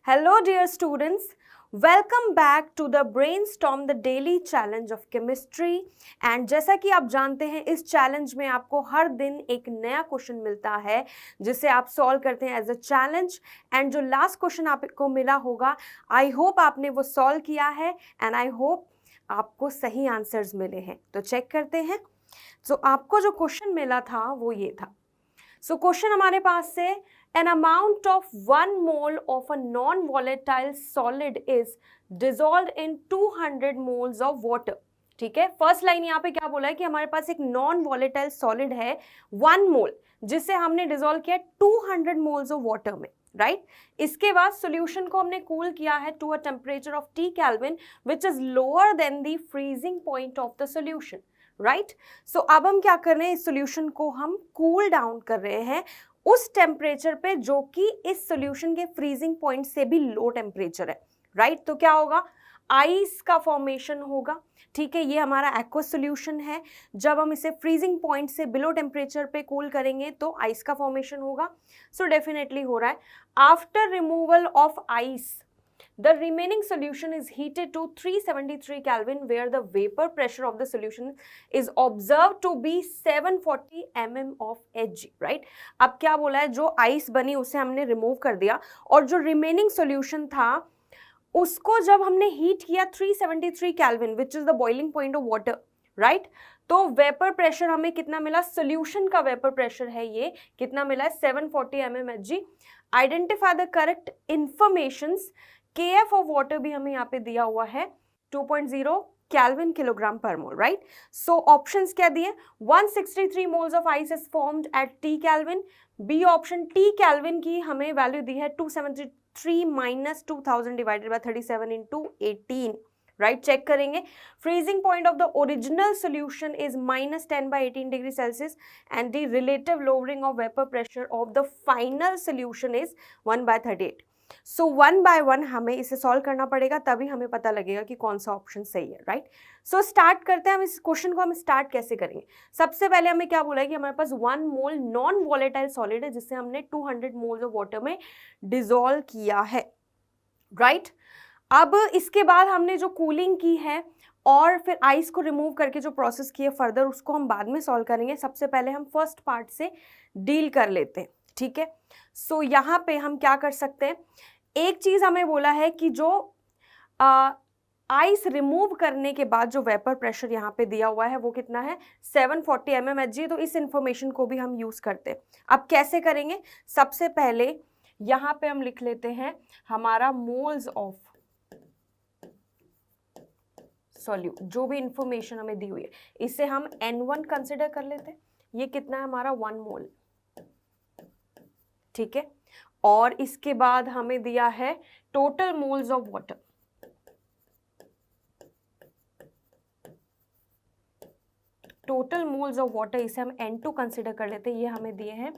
Hello dear students, welcome back to the Brainstorm the Daily Challenge of Chemistry and जैसा कि आप जानते हैं इस चैलेंज में आपको हर दिन एक नया क्वेश्चन मिलता है जिसे आप सॉल्व करते हैं एज अ चैलेंज एंड जो लास्ट क्वेश्चन आपको मिला होगा आई होप आपने वो सॉल्व किया है एंड आई होप आपको सही आंसर्स मिले हैं। तो चेक करते हैं। तो आपको जो क्वेश्चन मिला था वो ये था। सो क्वेश्चन हमारे पास से an amount of 1 mole of a non-volatile solid is dissolved in 200 moles of water। ठीक है, फर्स्ट लाइन यहाँ पे क्या बोला है कि हमारे पास एक नॉन वॉलेटाइल सॉलिड है 1 मोल जिसे हमने डिसॉल्व किया 200 मोल्स ऑफ वाटर में, राइट। इसके बाद सॉल्यूशन को हमने कूल किया है to a temperature of T kelvin which is lower than the freezing point of the solution, right. So अब हम क्या कर रहे हैं, इस सॉल्यूशन को हम कूल डाउन कर रहे हैं उस टेम्परेचर पे जो कि इस सॉल्यूशन के फ्रीजिंग पॉइंट से भी लो टेम्परेचर है, राइट। तो क्या होगा, आइस का फॉर्मेशन होगा। ठीक है, ये हमारा एक्वस सॉल्यूशन है। जब हम इसे फ्रीजिंग पॉइंट से बिलो टेम्परेचर पे कूल करेंगे तो आइस का फॉर्मेशन होगा। सो डेफिनेटली हो रहा है। After removal of ice the remaining solution is heated to 373 Kelvin where the vapor pressure of the solution is observed to be 740 mm of Hg, right। अब क्या बोला है, जो आइस बनी उसे हमने रिमूव कर दिया और जो रिमेनिंग सॉल्यूशन था उसको जब हमने हीट किया 373 kelvin which is the boiling point of water, right. तो वेपर प्रेशर हमें कितना मिला, सॉल्यूशन का वेपर प्रेशर है ये, कितना मिला है 740 mm Hg। Identify the correct informations. KF of water भी हमें यहाँ पे दिया हुआ है 2.0 केल्विन किलोग्राम पर मोल, राइट। सो ऑप्शंस क्या दिए, 163 moles of ice is formed at T kelvin. B option T kelvin की हमें वैल्यू दी है 273 minus 2000 divided by 37 into 18, right. Check करेंगे। Freezing point of the original solution is -10 by 18 degree celsius and the relative lowering of vapour pressure of the final solution is 1/38। So 1/1 हमें इसे solve करना पड़ेगा, तभी हमें पता लगेगा कि कौन सा ऑप्शन सही है, राइट। सो स्टार्ट करते हैं। हम इस क्वेश्चन को हम स्टार्ट कैसे करेंगे। सबसे पहले हमें क्या बोला है कि हमारे पास 1 मोल नॉन वॉलेटाइल सॉलिड है जिसे हमने 200 मोल्स ऑफ वाटर में डिसॉल्व किया है, राइट। अब इसके बाद हमने जो कूलिंग की है और फिर आइस को रिमूव करके जो प्रोसेस किए फर्दर उसको हम बाद में सॉल्व करेंगे। सबसे पहले हम फर्स्ट पार्ट से डील कर लेते हैं, ठीक है। सो यहाँ पे हम क्या कर सकते हैं, एक चीज हमें बोला है कि जो आइस रिमूव करने के बाद जो वेपर प्रेशर यहाँ पे दिया हुआ है वो कितना है 740 mm Hg। तो इस इंफॉर्मेशन को भी हम यूज करते हैं। अब कैसे करेंगे, सबसे पहले यहाँ पे हम लिख लेते हैं हमारा मोल्स ऑफ सॉल्यूट, जो भी इंफॉर्मेशन हमें दी हुई है इसे हम N1 कंसिडर कर लेते हैं। ये कितना है हमारा 1 मोल, ठीक है। और इसके बाद हमें दिया है total moles of water, total moles of water इसे हम N2 कंसिडर कर लेते हैं। ये हमें दिए हैं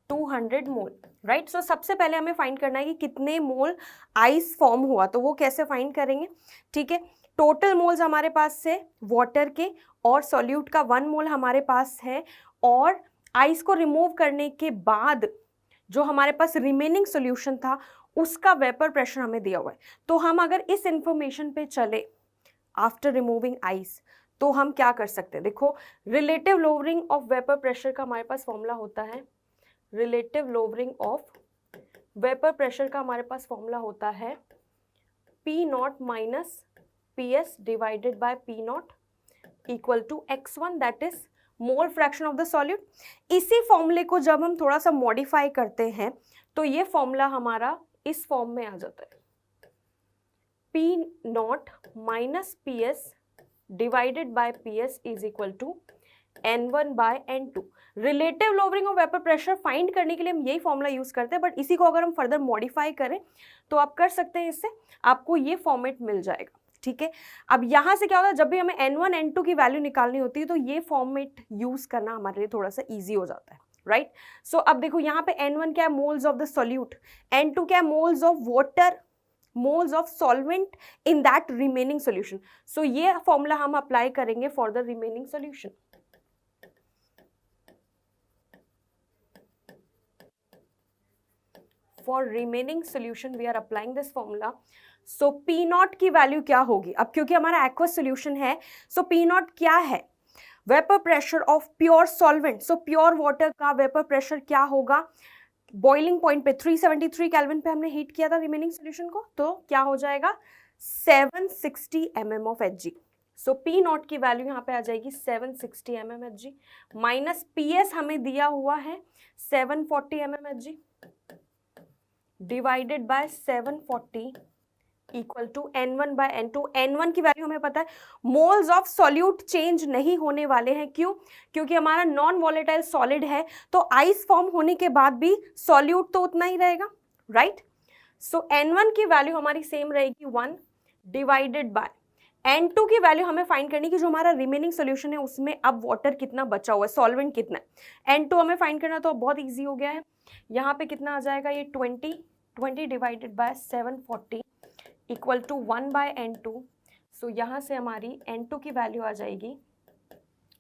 200 मोल, राइट। सो सबसे पहले हमें फाइंड करना है कि कितने मोल आइस फॉर्म हुआ, तो वो कैसे फाइंड करेंगे, ठीक है। टोटल मोल्स हमारे पास से वाटर के और सॉल्यूट का 1 मोल हमारे पास है और आइस को रिमूव करने के बाद जो हमारे पास रिमेनिंग सॉल्यूशन था उसका वेपर प्रेशर हमें दिया हुआ है। तो हम अगर इस इंफॉर्मेशन पे चले आफ्टर रिमूविंग आइस तो हम क्या कर सकते हैं, देखो relative lowering of vapour pressure का हमारे पास फॉर्मूला होता है, relative lowering of vapour pressure का हमारे पास फॉर्मूला होता है P0 minus PS divided by P0 equal to x1 that is mole fraction of the solute. इसी फॉर्मूले को जब हम थोड़ा सा मॉडिफाई करते हैं तो ये फॉर्मूला हमारा इस फॉर्म में आ जाता है, P0 minus PS divided by PS is equal to N1 by N2। Relative lowering of vapour pressure find करने के लिए हम यही फॉर्मूला यूज करते हैं, बट इसी को अगर हम फर्दर मॉडिफाई करें तो आप कर सकते हैं, इससे आपको ये फॉर्मेट मिल जाएगा, ठीक है। अब यहां से क्या होता है, जब भी हमें N1 N2 की वैल्यू निकालनी होती है तो ये फॉर्मेट यूज करना हमारे लिए थोड़ा सा इजी हो जाता है, राइट। सो अब देखो यहाँ पे N1 क्या है, moles of the solute, N2 क्या है, moles of water, moles of solvent in that remaining solution. So ये फॉर्मूला हम अप्लाई करेंगे for the remaining solution. For remaining solution we are applying this formula. So P naught की वैल्यू क्या होगी? अब क्योंकि हमारा एक्वस सोल्यूशन है, सो पी नॉट क्या है? Vapour pressure of pure solvent. So pure water का वेपर प्रेशर क्या होगा? बॉइलिंग पॉइंट पे 373 केल्विन पे हमने हीट किया था रिमेनिंग सोल्यूशन को, तो क्या हो जाएगा? 760 mm of Hg. So P naught की वैल्यू यहाँ पे आ जाएगी 760 mm Hg minus P S हमें दिया हुआ है 740 mm Hg divided by 740 equal to N1 by N2. N1 की वैल्यू हमें पता है, मोल्स ऑफ सॉल्यूट चेंज नहीं होने वाले हैं. क्यों? क्योंकि हमारा नॉन वॉलेटाइल सॉलिड है, तो आइस फॉर्म होने के बाद भी सॉल्यूट तो उतना ही रहेगा, राइट? सो N1 की वैल्यू हमारी सेम रहेगी 1 डिवाइडेड बाय N2 की वैल्यू हमें फाइंड करनी कि जो हमारा रिमेनिंग सोल्यूशन है उसमें अब वाटर कितना बचा हुआ है, सॉल्वेंट कितना है. N2 हमें फाइंड करना, तो बहुत इजी हो गया है. यहाँ पे कितना आ जाएगा? ये 20 divided by 740 equal to 1 by N2. So यहाँ से हमारी N2 की वैल्यू आ जाएगी,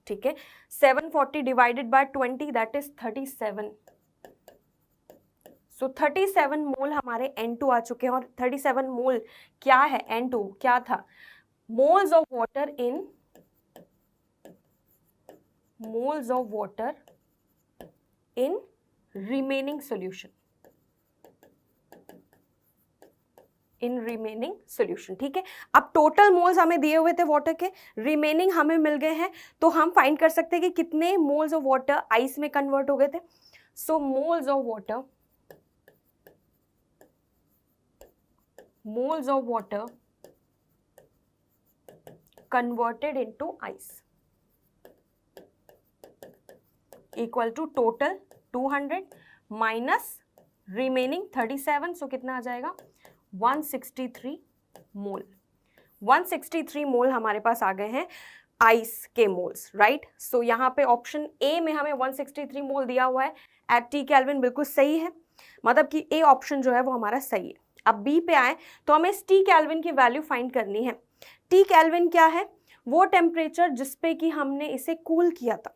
ठीक है, 740 डिवाइडेड बाय 20 दैट इज 37. सो 37 मोल हमारे N2 आ चुके हैं. और 37 मोल क्या है? N2 क्या था? Moles of water in remaining solution, ठीक है. अब टोटल मोल्स हमें दिए हुए थे वाटर के, रिमेनिंग हमें मिल गए हैं, तो हम फाइंड कर सकते हैं कि कितने मोल्स ऑफ वाटर आइस में कन्वर्ट हो गए थे. So moles of water converted into ice equal to total 200 minus remaining 37. सो कितना आ जाएगा? 163 मोल. 163 मोल हमारे पास आ गए हैं आइस के मोल्स, राइट? सो यहाँ पे ऑप्शन ए में हमें 163 मोल दिया हुआ है एट टी केल्विन, बिल्कुल सही है. मतलब कि ए ऑप्शन जो है वो हमारा सही है. अब बी पे आए तो हमें इस टी केल्विन की वैल्यू फाइंड करनी है. टी केल्विन क्या है? वो टेम्परेचर जिसपे कि हमने इसे कूल किया था,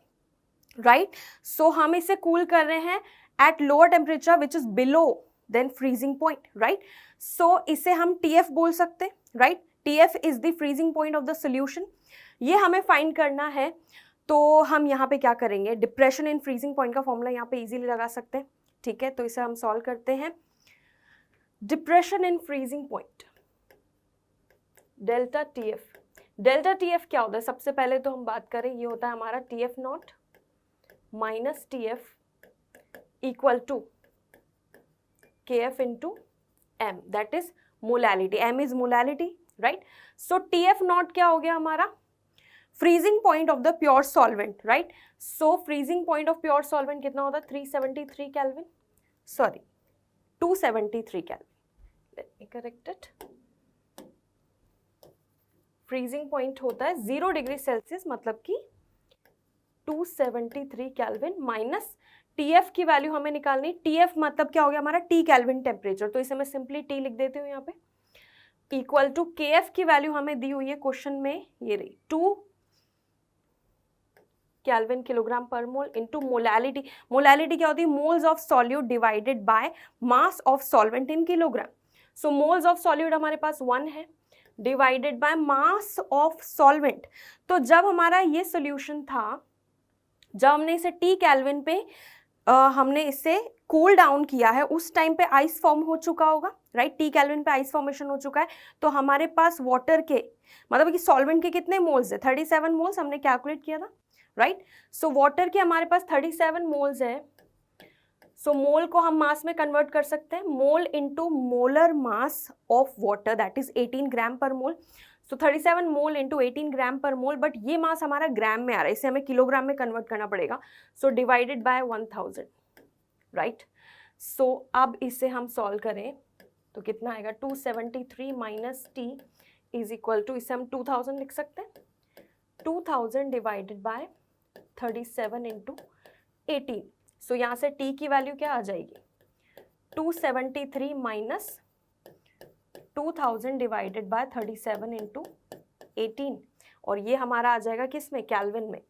राइट? सो हम इसे कूल कर रहे हैं at lower temperature which is below than freezing point, right? So इसे हम TF बोल सकते हैं, right? TF is the freezing point of the solution. ये हमें फाइंड करना है, तो हम यहाँ पे क्या करेंगे? डिप्रेशन इन फ्रीजिंग पॉइंट का फॉर्मूला यहाँ पे इजीली लगा सकते हैं, ठीक है. तो इसे हम सॉल्व करते हैं. Depression in freezing point, delta TF क्या होता है? सबसे पहले तो हम बात करें, ये होता है हमारा TF naught minus TF equal to KF into M, that is molality. M is molality, right? So TF naught क्या हो गया हमारा? Freezing point of the pure solvent, right? So freezing point of pure solvent कितना होता है? 373 kelvin, sorry 273 kelvin. Let me correct it. Freezing point होता है 0 degree Celsius, मतलब कि 273 केल्विन माइनस TF की वैल्यू हमें निकालनी. TF मतलब क्या हो गया हमारा? T केल्विन टेम्परेचर, तो इसे मैं सिंपली T लिख देती हूँ यहाँ पे, इक्वल टू KF की वैल्यू हमें दी हुई है क्वेश्चन में, ये रही 2 केल्विन किलोग्राम पर मोल इनटू मोलैलिटी. मोलैलिटी क्या होती है? Moles of solute divided by mass of solvent in kilogram. So moles of solute हमारे पास 1 है divided by mass of solvent. तो जब हमारा ये सोल्यूशन था, जब हमने इसे T केल्विन पे हमने इसे कूल डाउन किया है, उस टाइम पे आइस फॉर्म हो चुका होगा, राइट? T केल्विन पे आइस फॉर्मेशन हो चुका है. तो हमारे पास वाटर के, मतलब कि सॉल्वेंट के कितने मोल्स है? 37 मोल्स हमने कैलकुलेट किया था, राइट? सो वाटर के हमारे पास 37 मोल्स है. सो मोल को हम मास में कन्वर्ट कर सकते हैं, mole into molar mass of water that is 18 ग्राम पर मोल. सो 37 मोल इंटू 18 ग्राम पर मोल, बट ये मास हमारा ग्राम में आ रहा है, इसे हमें किलोग्राम में कन्वर्ट करना पड़ेगा. So divided by 1000, right? So अब इसे हम सॉल्व करें तो कितना आएगा? 273 minus T is equal to, इसे हम 2000 लिख सकते हैं. 2000 डिवाइडेड बाय 37 इंटू 18. सो यहाँ से T की वैल्यू क्या आ जाएगी? 273 माइनस 2000 डिवाइडेड बाय 37 इंटू 18, और ये हमारा आ जाएगा किस में? केल्विन में.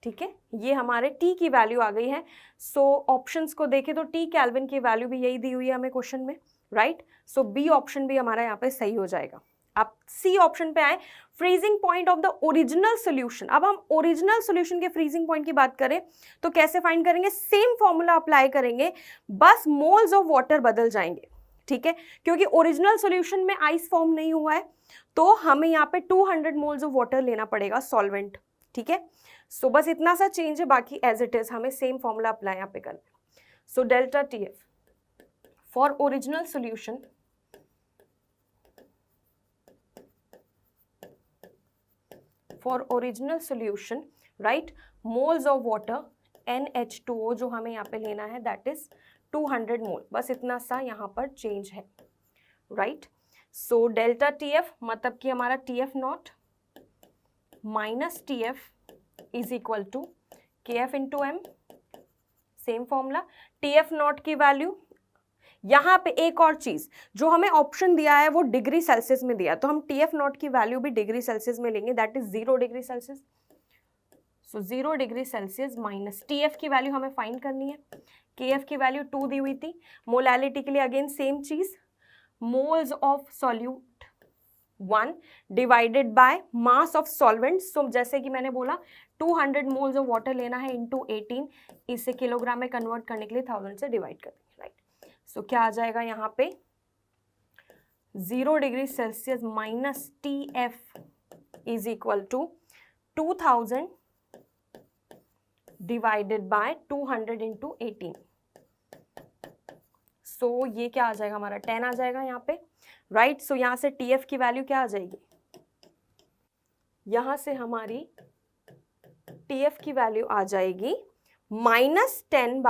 ठीक है, ये हमारे T की वैल्यू आ गई है। सो ऑप्शंस को देखें तो T केल्विन की वैल्यू भी यही दी हुई है हमें क्वेश्चन में, राइट। सो बी ऑप्शन भी हमारा यहाँ पे सही हो जाएगा। अब सी ऑप्शन पे आए, freezing point of the original solution. अब हम ओरिजिनल सोल्यूशन के फ्रीजिंग पॉइंट की बात करें तो कैसे फाइंड करेंगे, सेम फॉर्मूला अप्लाई करेंगे, बस मोल्स ऑफ वाटर बदल जाएंगे, ठीक है, क्योंकि ओरिजिनल सोल्यूशन में आइस फॉर्म नहीं हुआ है तो हमें यहाँ पे 200 मोल्स ऑफ वाटर लेना पड़ेगा सॉल्वेंट, ठीक है। सो बस इतना सा चेंज है, बाकी एज इट इज हमें सेम फॉर्मूला अप्लाई यहाँ पे करना है। So delta TF for original solution right, moles of water NH2O जो हमें यहाँ पे लेना है दैट इज 200 मोल, बस इतना सा यहाँ पर चेंज है, राइट। सो डेल्टा TF मतलब कि हमारा TF naught minus TF is equal to KF into M, same formula. TF naught की वैल्यू, यहाँ पे एक और चीज जो हमें ऑप्शन दिया है वो डिग्री सेल्सियस में दिया, तो हम TF नॉट की वैल्यू भी डिग्री सेल्सियस में लेंगे, that is 0 degree Celsius. So 0 degree Celsius minus TF की वैल्यू हमें फाइंड करनी है, KF की वैल्यू 2 दी हुई थी। मोलैलिटी के लिए अगेन सेम चीज, moles of solute 1 divided by mass of solvent. So जैसे कि मैंने बोला 200 मोल्स ऑफ वाटर लेना है इंटू 18, इसे किलोग्राम में कन्वर्ट करने के लिए 1000 से डिवाइड कर देंगे, राइट। सो क्या आ जाएगा यहाँ पे 0 degree Celsius minus TF is equal to 2000 divided by 200 into 18। So ये क्या आ जाएगा हमारा 10 आ जाएगा यहाँ पे, राइट। सो यहाँ से TF की वैल्यू क्या आ जाएगी, यहाँ से हमारी TF की वैल्यू आ जाएगी -10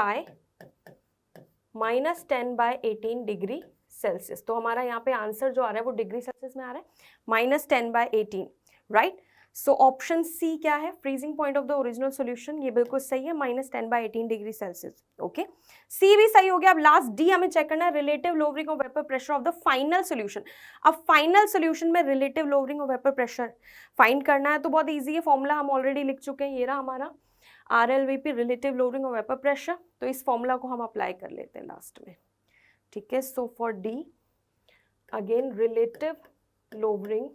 बाय 18 डिग्री सेल्सियस। तो हमारा यहाँ पे आंसर जो आ रहा है वो डिग्री सेल्सियस में आ रहा है, -10 bye 18, right. So option C क्या है, freezing point of the original solution, ये बिल्कुल सही है, -10 bye 18 degree Celsius, okay. C भी सही हो गया। अब लास्ट डी हमें चेक करना है, relative lowering of vapour pressure of the final solution. अब फाइनल सॉल्यूशन में relative lowering of vapour pressure find करना है तो बहुत ईजी है, फॉर्मूला हम ऑलरेडी लिख चुके हैं, ये रहा हमारा RLVP, relative lowering of vapour pressure. तो इस फॉर्मूला को हम अप्लाई कर लेते हैं लास्ट में, ठीक है। So for D again relative lowering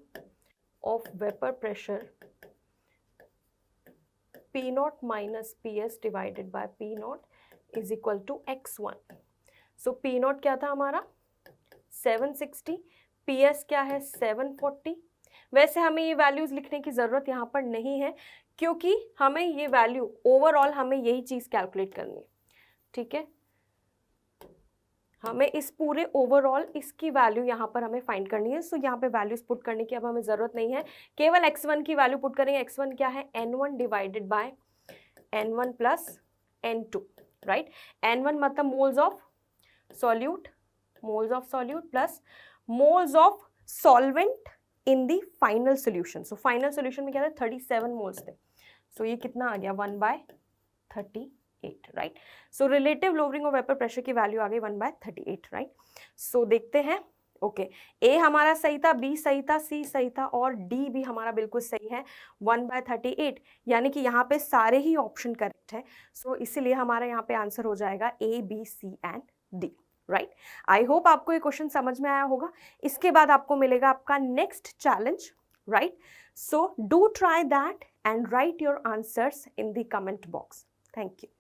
of vapor pressure P naught minus PS divided by P naught is equal to X1. So P naught क्या था हमारा 760, PS क्या है 740। वैसे हमें ये वैल्यूज लिखने की ज़रूरत यहाँ पर नहीं है क्योंकि हमें ये वैल्यू ओवरऑल हमें यही चीज़ कैलकुलेट करनी है, ठीक है। हमें इस पूरे ओवरऑल इसकी वैल्यू यहाँ पर हमें फाइंड करनी है। सो यहाँ पे वैल्यूज पुट करने की अब हमें ज़रूरत नहीं है, केवल x1 की वैल्यू पुट करेंगे। x1 क्या है n1 divided by n1 plus n2, right. n1 मतलब moles of solute plus moles of solvent in the final solution. So final solution में क्या था 37 मोल्स थे, सो ये कितना आ गया 1/38, right. So relative lowering of vapour pressure की वैल्यू आ गई 1/38, राइट। सो देखते हैं, ओके, ए हमारा सही था, बी सही था, सी सही था और डी भी हमारा बिल्कुल सही है 1/38, यानी कि यहाँ पे सारे ही ऑप्शन करेक्ट है। सो इसीलिए हमारा यहाँ पे आंसर हो जाएगा A, B, C and D, right. I hope आपको ये क्वेश्चन समझ में आया होगा। इसके बाद आपको मिलेगा आपका next challenge, right. So do try that and right your answers in the comment box. Thank you.